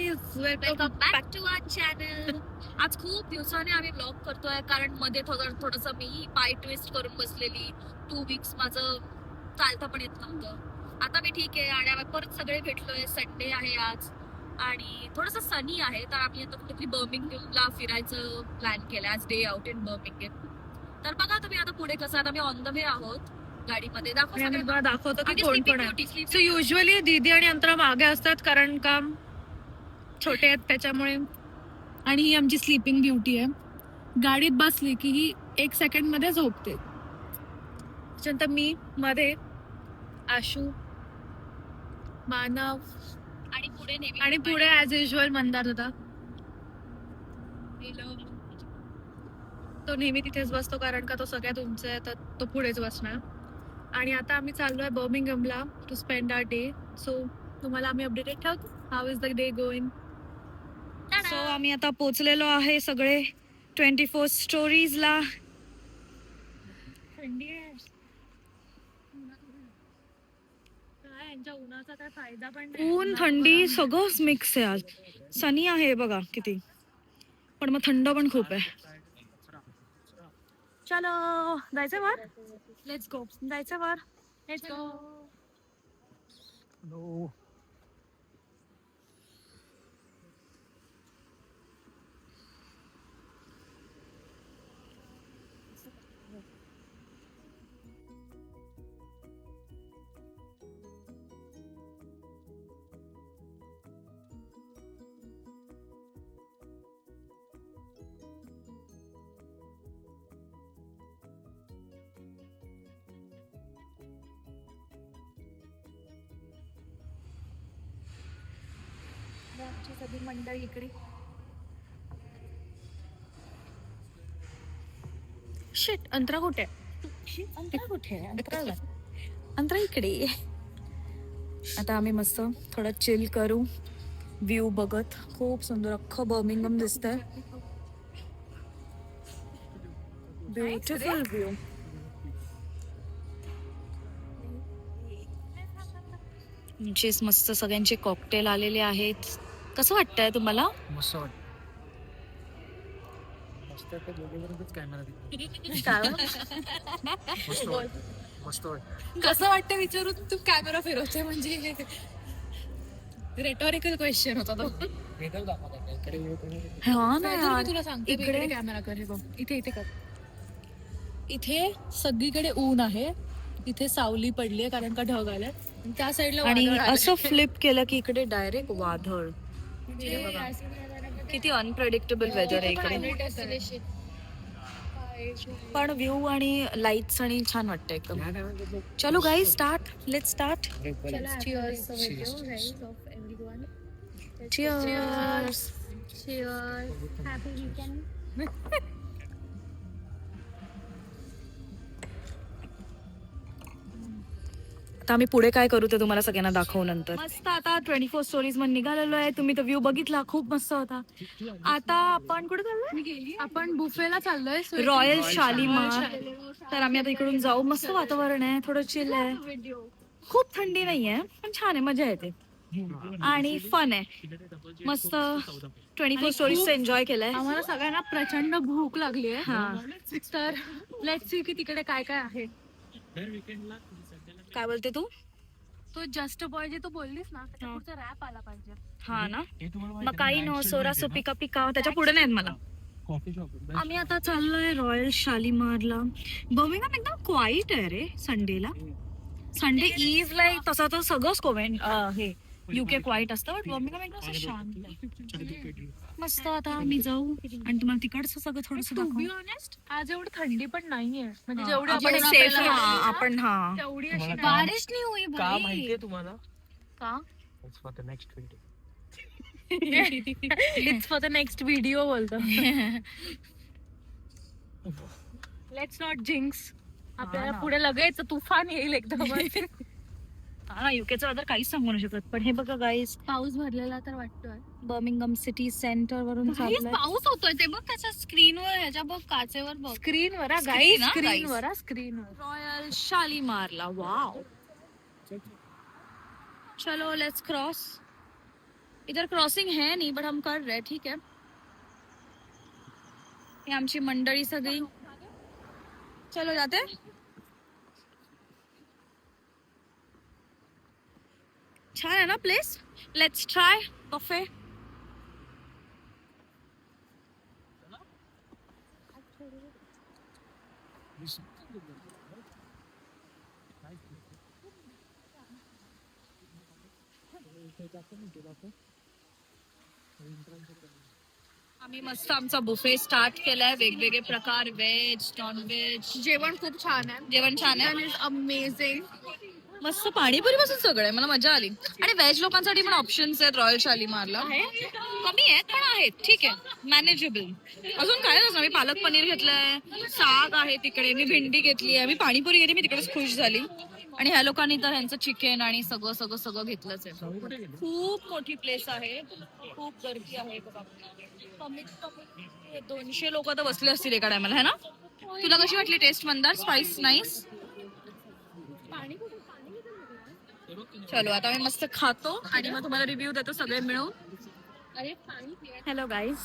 Guys, welcome back to our channel. आज खूप दिवसाने आम्ही ब्लॉग करतोय कारण मध्ये थोडस मी पाय ट्विस्ट करून बसलेली. 2 वीक्स माझं चालता पण येत नव्हतं. आता मी ठीक आहे आणि आम्ही परत सगळे भेटलोय. संडे आहे आज आणि थोडस सनी आहे, तर आम्ही आता कुठेतरी बर्मिंगहॅमला फिरायचं प्लॅन केलं. आज डे आउट इन बर्मिंगहॅम. तर बघा तुम्ही आता पुढे कसं, आता मी ऑन द वे आहोत गाडीमध्ये. दाखवतो की आम्ही कोण sleeping कोण आहे. beauty, sleeping सो युजली दीदी आणि अंतरा मागे असतात कारण का छोटे आहेत त्याच्यामुळे. आणि ही आमची स्लीपिंग ब्युटी आहे. गाडीत बसली की ही 1 सेकंड मध्ये झोपते. त्याच्यानंतर मी मध्ये, आशू, मानव आणि पुढे नेहमी आणि पुढे ऍज युजल मंदार होता. तो नेहमी तिथेच बसतो कारण का तो सगळ्यात उंच आहे, तर तो पुढेच बसणार. आणि आता आम्ही चाललोय बर्मिंगहॅमला to spend our day. So तुम्हाला आम्ही अपडेटेड ठेवतो. How is the day going. So आम्ही आता पोहोचलेलो आहे सगळे 24 स्टोरीजला. थंडी आहे काय, यांच्या उन्हाचा काय फायदा पण नाही. ऊन थंडी सगळंच मिक्स आहे. आज सनी आहे बघा किती, पण मग थंड पण खूप आहे. चलो जायचं वर. Let's go. जायचं वर. Let's go. आमची सगळी मंडळी इकडे. शिट, अंतरा कुठे आहे? अंतरा कुठे आहे? अंतरा इकडे. आता आम्ही मस्त थोडं चिल करू, व्ह्यू बघत. खूप सुंदर अख्खं बर्मिंगहॅम दिसतंय. Beautiful view. आमचेच मस्त सगळ्यांचे कॉकटेल आलेले आहेत. कसं वाटतंय तुम्हाला? मस्त वाटतं. मस्त वाटतं, दोघेपर्यंतच कॅमेरा दिसतो. मस्त वाटतं. कसं वाटतं विचारून तू कॅमेरा फिरवते म्हणजे रेटॉरिकल क्वेश्चन होता तो. वेगळं दाखवतात इकडे हा ना यार. तुला सांगते इकडे कॅमेरा कर. बघ इथे, इथे कर. इथे सगळीकडे ऊन आहे, इथे सावली पडली आहे कारण का ढग आल्यात. त्या साईडला आणि वादळ आलंय. असं फ्लिप केलं की इकडे डायरेक्ट वादळ. हे बघा किती अनप्रेडिक्टेबल वेदर आहे इकडे. पण व्ह्यू आणि लाईट्स आणि छान वाटतं एकदम. चलो guys, start. Let's start. Cheers. Happy weekend. आता आम्ही पुढे काय करू ते तुम्हाला सगळ्यांना दाखवू नंतर. मस्त आता 24 स्टोरीज मध्ये निघालेलो आहे. तुम्ही तो व्ह्यू बघितला, खूप मस्त होता. आता आपण कुठे चाललोय? आपण बुफेला चाललोय, रॉयल शालीमार. तर आम्ही आता इकडून जाऊ. मस्त वातावरण आहे, थोडं चिल आहे. खूप थंडी नाहीये, पण छान आहे, मजा येते आणि फन आहे. मस्त 24 स्टोरीज एन्जॉय केलंय. आम्हाला सगळ्यांना प्रचंड भूक लागली आहे. हा, तर लेट्स सी की तिकडे काय काय आहे. काय बोलते तू? तो जस्ट बॉय जे तू बोललीस ना, त्याच्या पुढचा रॅप आला पाहिजे. हा ना, मग काही नो सोरा सो पिका पिका, त्याच्या पुढे नाहीत मला. Coffee shop. आम्ही आता चाललोय रॉयल शालीमारला. बर्मिंगहॅम एकदम क्वाईट आहे रे संडेला. संडे इज लाईक तसा तर सगळंच कोवेंट हे युके क्वाईट असतं, बट बर्मिंगहॅम एकदम असं शांत आहे. मस्त आता आम्ही जाऊ आणि तुम्हाला तिकडचं सगळं थोडस टू बी ऑनेस्ट, आज एवढी थंडी पण नाहीये, म्हणजे जेवढी आपण आपण सेफ. आपल्याला वाटते ना, आपण हा तेवढी अशी तुम्हाला बारिश नाही हुई का भाई. माहितीये तुम्हाला? का? It's for the next video. It's for the next video बोलतो. Let's not jinx. आपल्याला ना. पुढे लगेच तुफान येईल एकदम. हा ना, युकेचं वेदर काहीच सांगू नाही शकत. पण हे बघा गाईज, पाऊस भरलेला तर वाटतोय. बर्मिंगहॅम सिटी सेंटर वरून चाललोय. पाऊस होतोय ते बघ त्याच्या स्क्रीनवर, ह्याच्या बघ काचेवर बघ. स्क्रीनवर Screen हा, स्क्रीनवर स्क्रीनवर. रॉयल शालीमारला. वाव. चलो लेट्स क्रॉस. इधर क्रॉसिंग है नहीं बट हम कर रहे, ठीक है. हे आमची मंडळी सगळी. चलो जाते. छान आहे ना प्लेस. Let's try कॉफे. आम्ही मस्त आमचा बुफे स्टार्ट केलाय. वेगवेगळे प्रकार, व्हेज, नॉन व्हेज. जेवण खूप छान आहे. जेवण छान आहे. Is amazing. मस्त पाणीपुरी पासून सगळं आहे. मला मजा आली. आणि व्हेज लोकांसाठी पण ऑप्शन्स आहेत रॉयल शालीमारला. कमी आहेत पण आहेत, ठीक आहे, मॅनेजेबल. अजून काय नसतं. मी पालक पनीर घेतलंय, साग आहे तिकडे, मी भेंडी घेतली आहे, मी पाणीपुरी घेतली, मी तिकडेच खुश झाली. आणि ह्या लोकांनी तर ह्यांचं चिकन आणि सगळं सगळं सगळं घेतलंच आहे. खूप मोठी प्लेस आहे, खूप गर्दी आहे बघा. कमीत कमी 200 लोक तर बसले असतील एका टायमाला, है ना. तुला कशी वाटली टेस्ट मंदार? Spice nice. चलो आता मी मस्त खातो आणि मग तुम्हाला रिव्ह्यू देतो सगळे मिळून. Hello guys.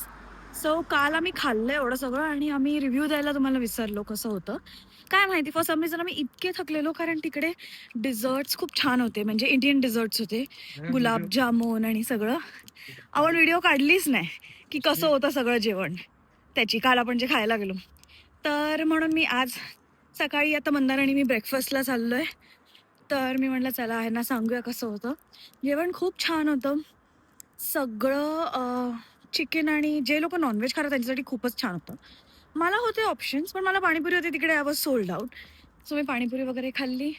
सो काल आम्ही खाल्लं एवढं सगळं आणि आम्ही रिव्ह्यू द्यायला तुम्हाला विसरलो. कसं होतं काय माहिती, फॉर सम रिझन आम्ही इतके थकलेलो कारण तिकडे डिझर्ट्स खूप छान होते, म्हणजे इंडियन डिझर्ट्स होते, गुलाबजामुन आणि सगळं. आपण व्हिडिओ काढलीच नाही की कसं होतं सगळं जेवण त्याची, काल आपण जे खायला गेलो. तर म्हणून मी आज सकाळी आता मंदार आणि मी ब्रेकफास्टला चाललो आहे. तर मी म्हटलं चला ह्यांना सांगूया कसं होतं. जेवण खूप छान होतं सगळं. चिकन आणि जे लोक नॉनव्हेज खातात त्यांच्यासाठी खूपच छान होतं. मला होते ऑप्शन्स पण मला पाणीपुरी होती तिकडे, I was sold out. So मी पाणीपुरी वगैरे खाल्ली.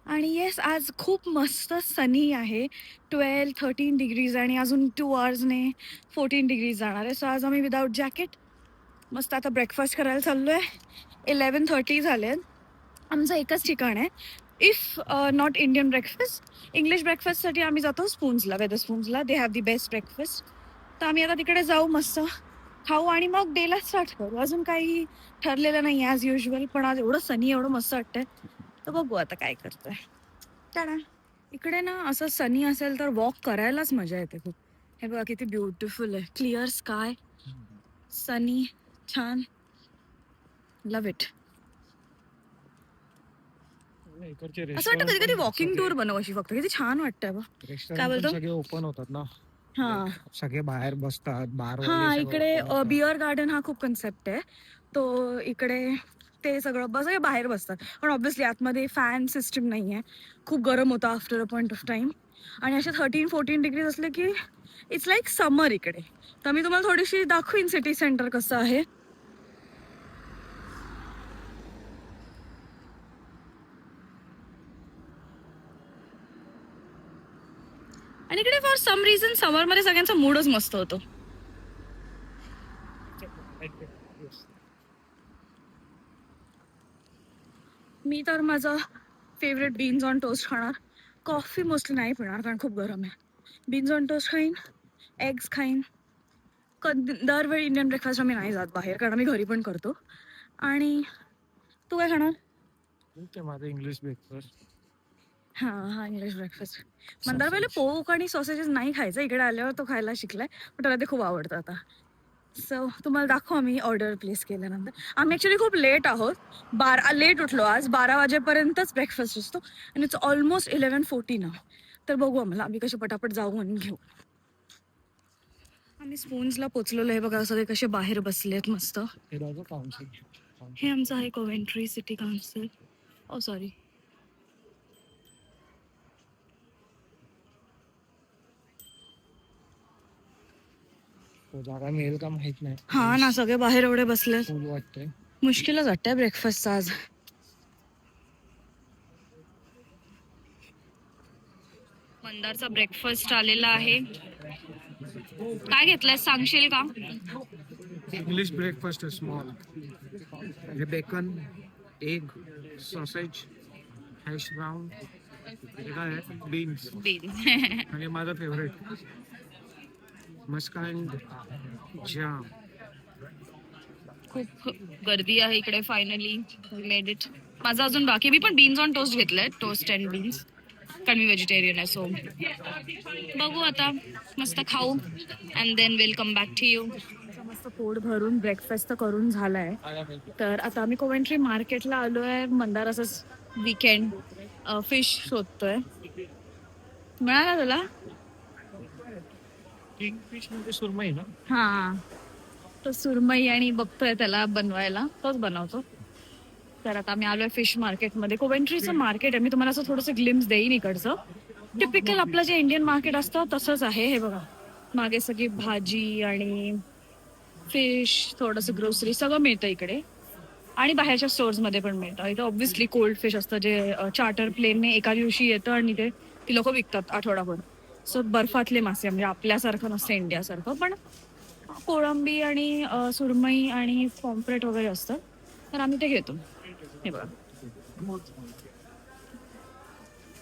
आणि येस आज खूप मस्त सनी आहे. 12-13 डिग्रीज आणि अजून 2 आवर्सने 14 डिग्रीज जाणार आहे. सो आज आम्ही विदाऊट जॅकेट मस्त आता ब्रेकफास्ट करायला चाललो आहे. 11:30 झाले. आमचं एकच ठिकाण आहे if not Indian breakfast, English ब्रेकफास्टसाठी आम्ही जातो स्पून्सला, वेदर स्पून्सला. They have the best breakfast. तर आम्ही आता तिकडे जाऊ, मस्त खाऊ आणि मग डेला स्टार्ट करू. अजून काही ठरलेलं नाही ॲज युजल, पण आज एवढं सनी एवढं मस्त वाटतंय तर बघू आता काय करतोय. टाळा. इकडे ना असं सनी असेल तर वॉक करायलाच मजा येते खूप. हे बघा किती ब्युटिफुल आहे, क्लिअर स्काय, सनी, छान, लव्ह इट. असं वाटतं कधी कधी वॉकिंग टूर बनव अशी, फक्त किती छान वाटतंय बघ. काय बोलतो? सगळे ओपन होतात ना, हा सगळे बाहेर बसतात, बार. हा इकडे बिअर गार्डन हा खूप कन्सेप्ट आहे. तो इकडे ते सगळं सगळे बाहेर बसतात, पण ऑब्व्हियसली आतमध्ये फॅन सिस्टीम नाही आहे. खूप गरम होतं after a point of time. आणि असे 13-14 डिग्रीज असले की इट्स लाईक समर इकडे. तर मी तुम्हाला थोडीशी दाखवीन सिटी सेंटर कसं आहे. आणि इकडे फॉर सम रिझन समरमध्ये सगळ्यांचा मूडच मस्त होतो. मी तर माझा फेवरेट बीन्स ऑन टोस्ट खाणार. कॉफी मोस्टली नाही पिणार कारण खूप गरम आहे. बीन्स ऑन टोस्ट खाईन, एग्स खाईन. दरवेळी इंडियन ब्रेकफास्ट आम्ही नाही जात बाहेर कारण आम्ही घरी पण करतो. आणि तू काय खाणार? माझं इंग्लिश ब्रेकफास्ट. हा इंग्लिश ब्रेकफास्ट. मंदार पहिले पोक आणि सॉसेजेस नाही खायचं, इकडे आल्यावर तो खायला शिकलाय, पण त्याला ते खूप आवडतं आता. सो तुम्हाला दाखवू आम्ही ऑर्डर प्लेस केल्यानंतर. आम्ही ॲक्च्युली खूप लेट आहोत, लेट उठलो आज. 12 वाजेपर्यंतच ब्रेकफास्ट असतो आणि इट्स ऑलमोस्ट 11:40 ना. तर बघू आम्ही कसे पटापट जाऊ आणि घेऊ. आम्ही स्पून्सला पोचलेलो आहे बघा, सगळे कसे बाहेर बसलेत मस्त. हे आमचं आहे कोवेंट्री सिटी काउन्सिल. ओ सॉरी, जागा मिळेल का माहित नाही. हा ना, सगळे बाहेर एवढे बसले, फुल वाटतंय. मुश्किलच वाटतंय ब्रेकफास्ट आज. मंदारचा ब्रेकफास्ट आलेला आहे. काय घेतलंय सांगशील का? इंग्लिश ब्रेकफास्ट स्मॉल, म्हणजे bacon, egg, sausage, hash brown, beans आणि माझा फेवरेट मस्कांड जाम. खूप गर्दी आहे इकडे. Finally made it. माझं अजून बाकी, मी पण बीन्स ऑन टोस्ट घेतलंय, टोस्ट अँड बीन्स. कारण मी व्हेजिटेरियन आहे. सो बघू आता, मस्त खाऊ and then will come back to you. मस्त पोट भरून ब्रेकफास्ट तर करून झालाय. तर आता आम्ही कोवेंट्री मार्केटला आलोय. मंदार असंच वीकेंड फिश शोधतोय. मिळाला तुला? किंगफिश म्हणजे सुरमई ना? हा, तो सुरमई आणि बघतोय त्याला बनवायला, तोच बनवतो. तर आता आम्ही आलोय फिश मार्केटमध्ये. कोवेंट्रीचं मार्केट आहे. मी तुम्हाला असं थोडंसं ग्लिम्स देईन इकडचं. टिपिकल आपलं जे इंडियन मार्केट असतं तसंच आहे. हे बघा, मागे सगळी भाजी आणि फिश, थोडंसं ग्रोसरी सगळं मिळतं इकडे. आणि बाहेरच्या स्टोर्समध्ये पण मिळतं. इथं ऑब्व्हियसली कोल्ड फिश असतं जे चार्टर प्लेनने एका दिवशी येतं आणि ती लोक विकतात आठवडाभर. सो बर्फातले मासे, म्हणजे आपल्यासारखं नसतं इंडियासारखं, पण कोळंबी आणि सुरमई आणि पॉम्फ्रेट वगैरे असतं. तर आम्ही ते घेतो. हे बघा,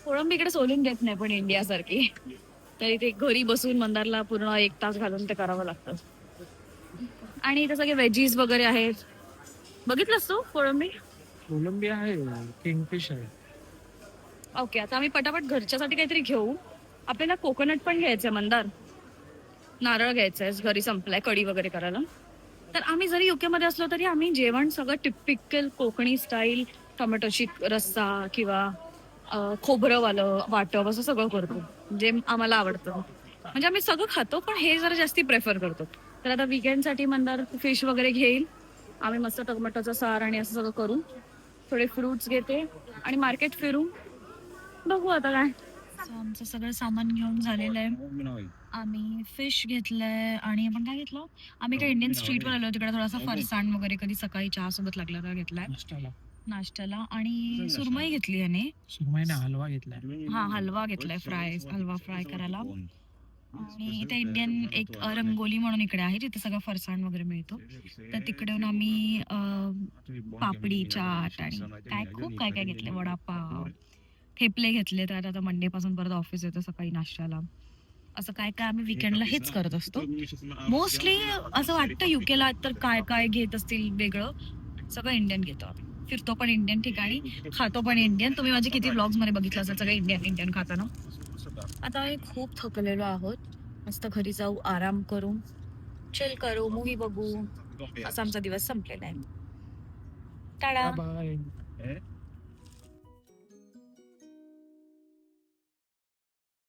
कोळंबी इकडे सोलून देत नाही पण इंडियासारखी. तर इथे घरी बसून मंदारला पूर्ण 1 तास घालून ते करावं लागतं. आणि इथे सगळे वेजीज वगैरे आहेत. बघितलंस तू कोळंबी? कोलंबी आहे, किंगफिश आहे. ओके, आता आम्ही पटापट घरच्यासाठी काहीतरी घेऊ. आपल्याला कोकोनट पण घ्यायचंय मंदार, नारळ घ्यायचंय, घरी संपलाय कढी वगैरे करायला. तर आम्ही जरी युके मध्ये असलो तरी आम्ही जेवण सगळं टिपिकल कोकणी स्टाईल, टोमॅटोची रस्सा किंवा खोबरंवालं वाटप असं सगळं करतो, जे आम्हाला आवडतं. म्हणजे आम्ही सगळं खातो, पण हे जरा जास्ती प्रेफर करतो. तर आता वीकेंडसाठी मंदार फिश वगैरे घेईल. आम्ही मस्त टोमॅटोचा सार आणि असं सगळं करू. थोडे फ्रुट्स घेते आणि मार्केट फिरू. बघू आता काय. आमचं सगळं सामान घेऊन झालेलं आहे. आम्ही फिश घेतलंय आणि आपण काय घेतलं, आम्ही काय इंडियन स्ट्रीटवर आलो तिकडे थोडासा फरसाण वगैरे कधी सकाळी चहा सोबत लागला तर घेतलाय नाश्त्याला. आणि सुरमई घेतली याने. सुरमईने हलवा घेतलाय. हा, हलवा घेतलाय, हलवा फ्राय करायला. आणि इथे इंडियन एक रंगोली म्हणून इकडे आहे जिथे सगळं फरसाण वगैरे मिळतो. तर तिकडून आम्ही पापडी चाट आणि काय खूप काय काय घेतलंय, वडापाव, थेपले घेतले. तर आता मंडे पासून परत ऑफिस येतं सकाळी नाश्त्याला. असं काय काय आम्ही विकेंडला हेच करत असतो. मोस्टली असं वाटतं युकेला तर काय काय घेत असतील वेगळं. सगळं इंडियन घेतो आम्ही. फिरतो पण इंडियन ठिकाणी, खातो पण इंडियन. तुम्ही माझे किती ब्लॉग्स मध्ये बघितलं असेल सगळं इंडियन खाताना. आता आम्ही खूप थकलेलो आहोत. मस्त घरी जाऊ, आराम करू, चिल करू, मूवी बघू. असा आमचा दिवस संपलेला आहे. टाळा. बाय.